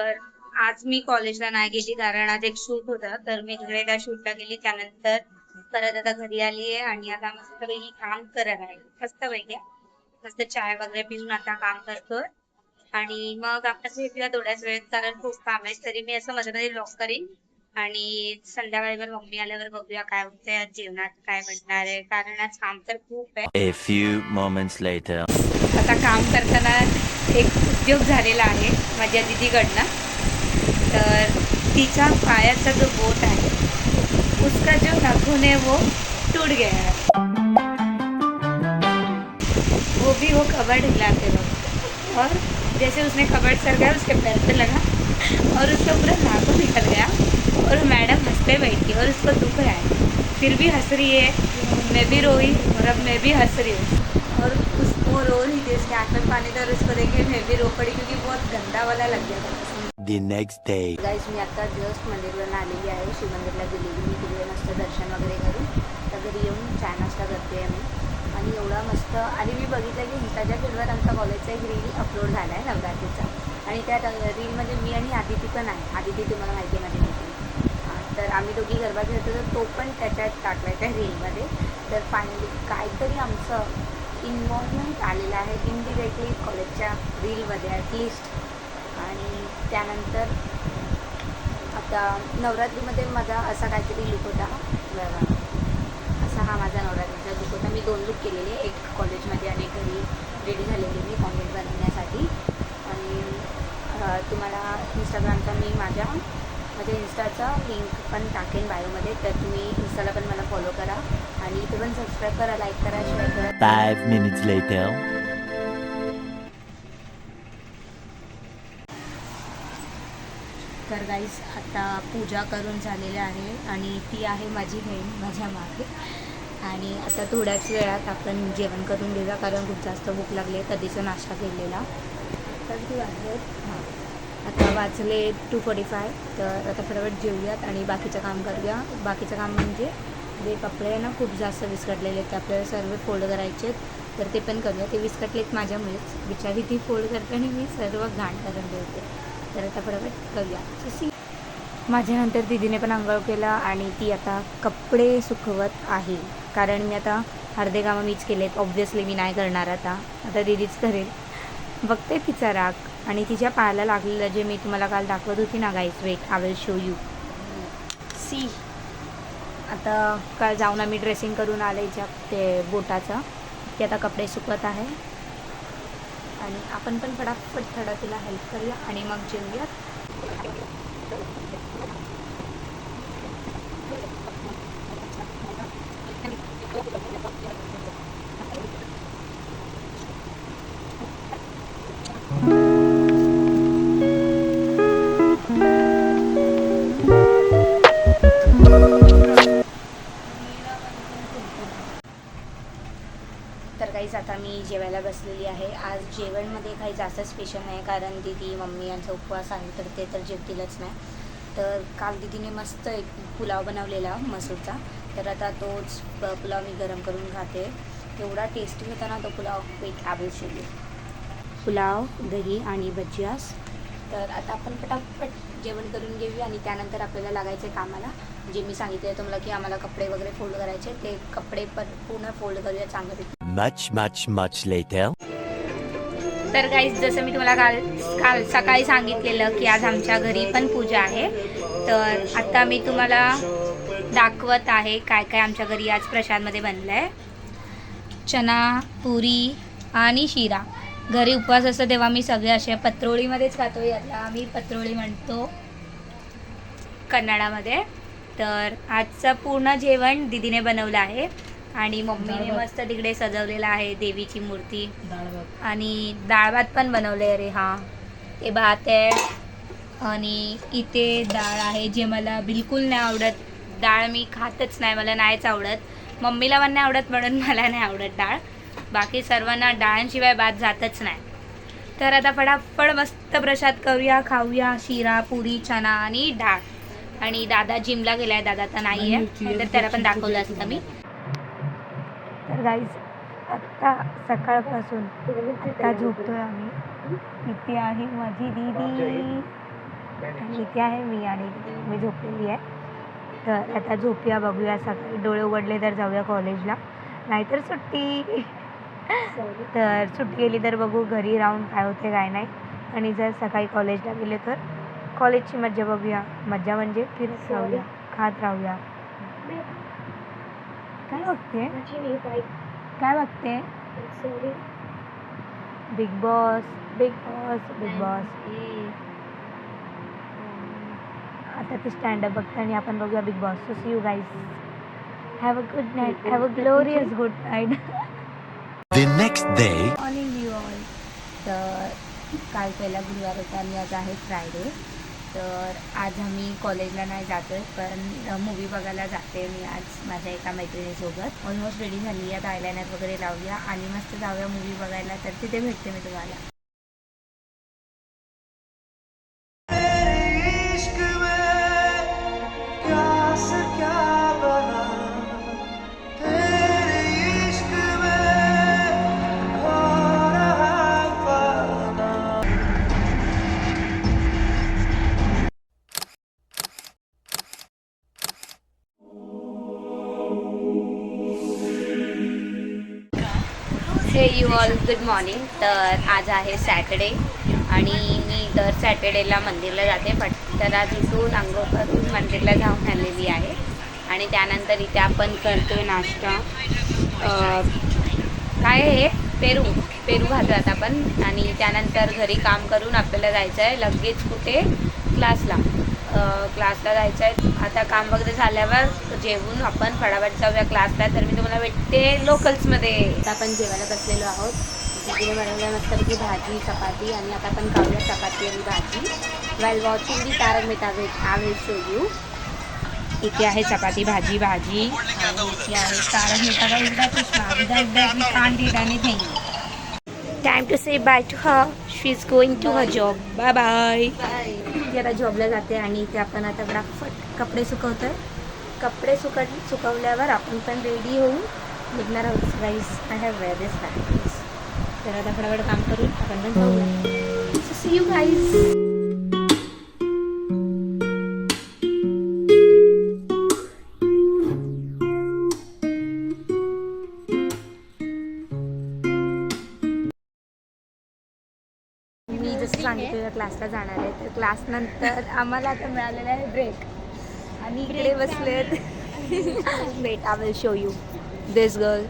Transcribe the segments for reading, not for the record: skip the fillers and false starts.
तर आज मी कॉलेजला नाही गेली कारण आज एक शूट होता, तर मी तिकडे त्या शूटला गेली. त्यानंतर परत आता घरी आली आहे आणि आता मस्तपैकी काम करत आहे. मस्तपैकी मस्त चाय वगैरे पिऊन आता काम करतोय आणि मग आपण भेटूया थोड्याच वेळेत कारण खूप काम आहे. तरी मी असं मध्ये मध्ये लॉक करीन आणि संध्याकाळी जर मम्मी आल्यावर बघूया काय होतंय आज जेवणात काय बनणार आहे, कारण आज काम तर खूप आहे. A few moments later. आता काम करताना एक उद्योग झालेला आहे माझ्या दीदीकडनं. तर तिच्या पायाचा जो बोट आहे उसका जो नाखून है वो टूट गया है, वो भी वो कबर्ड हिलाते वक्त, और जैसे उसने कबर्ड सर गया उसके पैर पे लगा और उसका पूरा नाखून निकल गया और मैडम हंसते बैठी और उसको दुख रहा है, फिर भी हंस रही है। मैं भी रोई और अब मैं भी हंस रही हूँ और उसको रो रही थी, उसके आँख में पानी था और उसको देख के मैं भी रो पड़ी क्योंकि बहुत गंदा वाला लग गया था। The next day. गाइस मी आता जस्ट मंदिरवरून आलेली आहे, शिवमंदिरला गेलेली मी, तिकडे मस्त दर्शन वगैरे करून तर घरी येऊन चाय नाश्ता करते मी. आणि एवढा मस्त. आणि मी बघितलं की इंस्टाच्या फीडवर आमच्या कॉलेजचा एक रील अपलोड झाला आहे नवरात्रीचा, आणि त्या रीलमध्ये मी आणि आदिती पण आहे. आदिती तुम्हाला माहिती आहे माझी मैत्रीण, तर आम्ही दोघी गरबा खेळतो तर तो पण त्याच्यात टाकला आहे त्या रीलमध्ये. तर फायनली काहीतरी आमचं इन्व्हॉल्वमेंट आलेलं आहे इनडिरेक्टली कॉलेजच्या रीलमध्ये ॲटलिस्ट. आणि त्यानंतर आता नवरात्रीमध्ये माझा असा काहीतरी लुक होता बघा, असा हा माझा नवरात्रीचा लुक होता. मी 2 लुक केलेले, एक कॉलेजमध्ये आणि घरी रेडी झालेली मी कॉन्टेंट बनवण्यासाठी. आणि तुम्हाला इंस्टाग्रामचा मी माझ्या इंस्टाचा लिंक पण टाकेन बायोमध्ये, तर तुम्ही इंस्टाला पण मला फॉलो करा आणि इथे पण सबस्क्राईब करा, लाईक करा, शेअर करा. 5 minutes later. तर गाईस आता पूजा करून झालेलं आहे आणि ती आहे माझी बहीण माझ्या मागे. आणि आता थोड्याच वेळात आपण जेवण करून घेऊया कारण खूप जास्त भूक लागली आहे, कधीचा नाश्ता केलेला. तर ती वाजले आता वाजले 2:45, तर आता फटाफट जेवूयात आणि बाकीचं काम करूया. बाकीचं काम म्हणजे जे कपडे आहे ना खूप जास्त विस्कटलेले आहेत, ते आपल्याला सर्व फोल्ड करायचे आहेत, तर ते पण करूया. ते विस्कटलेत माझ्यामुळेच, बिचारी ती फोल्ड करते आणि मी सर्व घाण करून ठेवते. तर आता फटाफट करूया. माझ्यानंतर दीदीने पण आंघोळ केला आणि ती आता कपडे सुकवत आहे, कारण मी आता अर्धे कामं मीच केलेत. ऑब्व्हियसली मी नाही करणार आता दीदीच करेल. बघते तिचा राग आणि तिच्या पायाला लागलेलं जे मी तुम्हाला काल दाखवत होती ना guys, wait I will show you. See आता काल जाऊन आम्ही ड्रेसिंग करून आले हिच्या ते बोटाचं, ते आता कपडे सुकवत आहे आणि आपण पण फटाफट थोडा तिला हेल्प करूया आणि मग जेवूयात. तर काहीच आता मी जेवायला बसलेली आहे. आज जेवणमध्ये काही जास्त स्पेशल नाही कारण दीदी मम्मी यांचा उपवास आहे, तर ते तर जेवतीलच नाही. तर काल दीदीने मस्त एक पुलाव बनवलेला मसूरचा, तर आता तोच पुलाव मी गरम करून खाते. एवढा टेस्टी होता ना तो pulao, weight I will show you. Pulao, दही आणि भजियास. तर आता आपण पटापट जेवण करून घेऊया आणि त्यानंतर आपल्याला लागायचं आहे कामाला. जे मी सांगितलं तुम्हाला की आम्हाला कपडे वगैरे फोल्ड करायचे, ते कपडे पण पूर्ण फोल्ड करूया चांगलं. Much later. तर गाईज जसं मी तुम्हाला काल सकाळी सांगितलेलं की आज आमच्या घरी पण पूजा आहे, तर आता मी तुम्हाला दाखवत आहे काय काय आमच्या घरी आज प्रसादमध्ये बनलं आहे. चना, पुरी आणि शिरा. घरी उपवास असतो तेव्हा मी सगळे असे पत्रोळीमध्येच खातो, याला आम्ही पत्रोळी म्हणतो कन्नडामध्ये. तर आजचं पूर्ण जेवण दीदीने बनवलं आहे आणि मम्मीने मस्त तिकडे सजवलेलं आहे देवीची मूर्ती आणि डाळ भात पण बनवले. अरे हां, ते भात आहे आणि इथे डाळ आहे जे मला बिलकुल नाही आवडत. डाळ मी खातच नाही, मला नाहीच आवडत. मम्मीला पण नाही आवडत म्हणून मला नाही आवडत डाळ. बाकी सर्वांना डाळांशिवाय भात जातच नाही. तर आता फटाफट मस्त प्रसाद करूया, खाऊया. शिरा, पुरी, चना आणि डाळ. आणि दादा जिमला गेला आहे, दादा तर नाही आहे, तर त्याला पण दाखवलं असतं मी. तर गाईज आत्ता सकाळपासून आता झोपतोय आम्ही. इथे आहे माझी दीदी आणि इथे आहे मी आणि मी झोपलेली आहे. तर आता झोपूया, बघूया, सकाळी डोळे उघडले तर जाऊया कॉलेजला, नाहीतर सुट्टी. तर सुट्टी गेली तर बघू घरी राहून काय होते काय नाही. आणि जर सकाळी कॉलेजला गेले तर कॉलेजची मज्जा बघूया. मज्जा म्हणजे फिरत राहूया, खात राहूया. काय बघते, काय बघते? Bigg Boss, Bigg Boss, Bigg Boss. आता ते स्टँडअप बघते आणि आपण बघूया Bigg Boss. So see you guys. Have a good night, have a glorious good night. The next day. Morning you all. तर काल पहिला गुरुवार होता आणि आज आहे फ्रायडे. तर आज आम्ही कॉलेजला नाही जातो आहे, पण मूवी बघायला जाते मी आज माझ्या एका मैत्रिणीसोबत. ऑलमोस्ट रेडी झाली आहे. आता आयलायनर वगैरे लावूया आणि मस्त जाऊया मूवी बघायला. तर तिथे भेटते मी तुम्हाला. हे यू ऑल गुड मॉर्निंग. तर आज आहे सॅटर्डे आणि मी दर सॅटर्डेला मंदिरला जाते. तर आज इथून अंघोळ करून मंदिरला जाऊन आलेली आहे. आणि त्यानंतर इथे आपण करतो आहे नाश्ता. काय आहे? पेरू खातो आता आपण. आणि त्यानंतर घरी काम करून आपल्याला जायचं आहे लगेच कुठे, क्लासला जायचं आहे. आता काम वगैरे झाल्यावर जेवून आपण फटाफट जाऊया क्लासला. तर मी तुम्हाला भेटते लोकल्समध्ये. आता आपण जेवायला बसलेलो आहोत. तिकडे बनवल्या मस्तपैकी भाजी चपाती आणि आता आपण खाऊया चपाती आणि भाजी. While watching the Tarak Mehta I will show you. इथे आहे चपाती भाजी आणि इथे आहे तारक मेहता का उलटा चष्मा. Without that we can't eat anything. Time to say bye to her. She is going to her job. Bye bye. ती आता जॉबला जाते आणि इथे आपण आता फटाफट कपडे सुकवतो आहे. कपडे सुकवल्यावर आपण पण रेडी होऊन निघणार आहोत. Guys I have wear this pant. तर आता फटाफट काम करून आपण पण जाऊया. So see you guys. मी जसं सांगितलं क्लासला जाणार आहे. तर क्लासनंतर आम्हाला आता मिळालेला आहे ब्रेक आणि इकडे बसलेत. Wait I will show you this girl,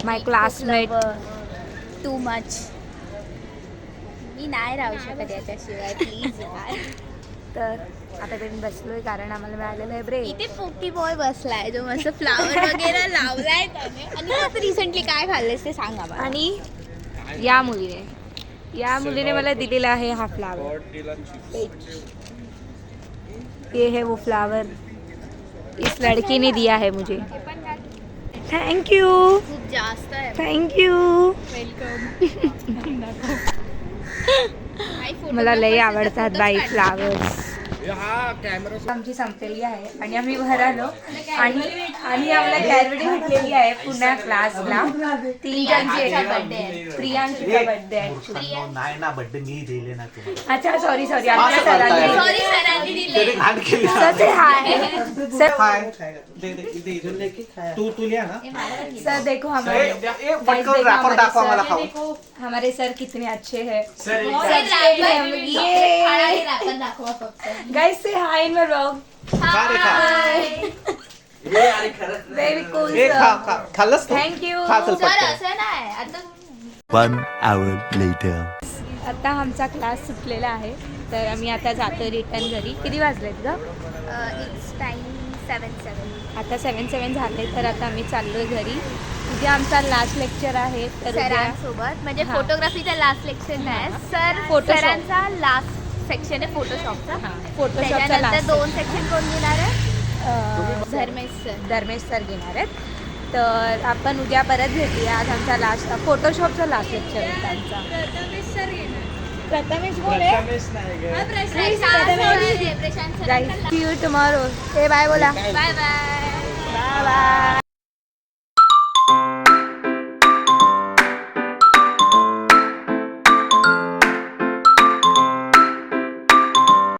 my classmate. Too much. मी नाही राहू शकत याच्याशिवाय, प्लीज यार. तर आता ते बसलोय कारण आम्हाला मिळालेलं आहे ब्रेक. इथे पोकी बॉय बसलाय जो मस्त फ्लावर वगैरे लावलाय त्याने. आणि आता रिसेंटली काय खाल्लेस ते सांगा मला. आणि या मुलीने मला दिलेला आहे हा फ्लावर. ये है वो फ्लावर, इस लड़की ने दिया है मुझे. Thank you. खूप जास्त आहे. Thank you. वेलकम. मला लई आवडतात बाई फ्लावर्स. आमची संपलेली आहे आणि आम्ही बाहेर आलो आणि आम्हाला कॅडबरी भेटलेली आहे पुन्हा क्लासला. 3 जणांची प्रियांशीचा बर्थडे आहे. नाही ना बर्थडे मी दिले ना तुम्हाला. अच्छा सॉरी आमच्या सरांनी. सॉरी सरांनी दिले. सर से हाय. तू लिया ना. सर देखो हमारे हमारे सर कितने अच्छे हैं. Guys say hi in my vlog. Very cool sir. खाल्लंस तू? Thank you. खा चल सर पटकन. असं नाही आता. 1 hour later. आता आमचा क्लास सुटलेला आहे तर आम्ही आता जातो रिटर्न घरी. किती वाजलेत ग? It's time 7:07. आता 7 झाले तर आता आम्ही चाललोय घरी. उद्या आमचा लास्ट लेक्चर आहे तर उद्या सरांसोबत म्हणजे हां. फोटोग्राफीचा लास्ट लेक्चर नाही सर. Photoshop. सरांचा लास्ट सेक्शन आहे फोटोशॉपचा. फोटोशॉपचा त्याच्यानंतर लास्ट 2 सेक्शन कोण घेणार आहे? धर्मेश सर घेणार आहेत. तर आपण उद्या परत भेटूया. आज आमचा लास्ट फोटोशॉपचा लास्ट लेक्चर आहे त्यांचा. प्रथमेश कोण आहे? Prashant sir. Guys see you tomorrow. Bye बोला. Bye bye. Bye bye.